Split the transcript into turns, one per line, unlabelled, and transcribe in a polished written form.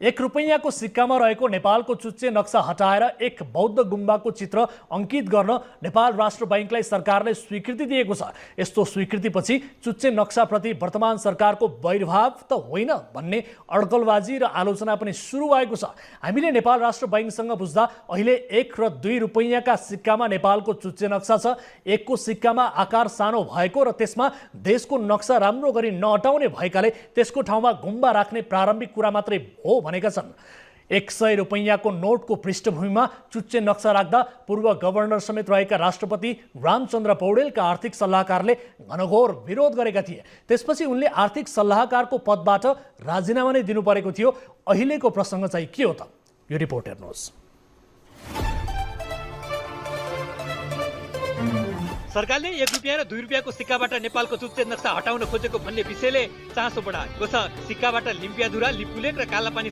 ₹1 सिक्कामा रहेको नेपालको चुच्चे नक्सा हटाएर एक बौद्ध गुम्बाको चित्र अंकित गर्न नेपाल राष्ट्र बैंकलाई सरकारले स्वीकृति दिएको छ। यस्तो स्वीकृतिपछि चुच्चे नक्साप्रति वर्तमान सरकारको वैरभाव त होइन भन्ने अड्कलबाजी र आलोचना पनि सुरु भएको छ। हामीले नेपाल राष्ट्र बैंकसँग बुझ्दा अहिले ₹1 र ₹2 का सिक्कामा नेपालको चुच्चे नक्सा छ। 1 को सिक्कामा आकार सानो भएको र त्यसमा देशको नक्सा राम्रो गरी नहटाउने भएकाले त्यसको ठाउँमा गुम्बा राख्ने प्रारम्भिक कुरा मात्रै हो भनेका छन्। ₹100 को नोटको पृष्ठभूमिमा चुच्चे नक्सा राख्दा पूर्व गभर्नर समेत रहेका राष्ट्रपति रामचन्द्र पौडेलका आर्थिक सल्लाहकारले घनघोर विरोध गरेका थिए। त्यसपछि उनले आर्थिक सल्लाहकारको पदबाट राजीनामा नै दिनु परेको थियो। अहिलेको प्रसङ्ग चाहिँ के हो त? यो रिपोर्ट हेर्नुहोस्।
सरकारले ₹1 र ₹2 को सिक्काबाट नेपालको चुच्चे नक्सा हटाउन खोजेको भन्ने विषयले चासो बढाएको छ। सिक्काबाट लिम्पियाधुरा, लिपुलेक र कालापानी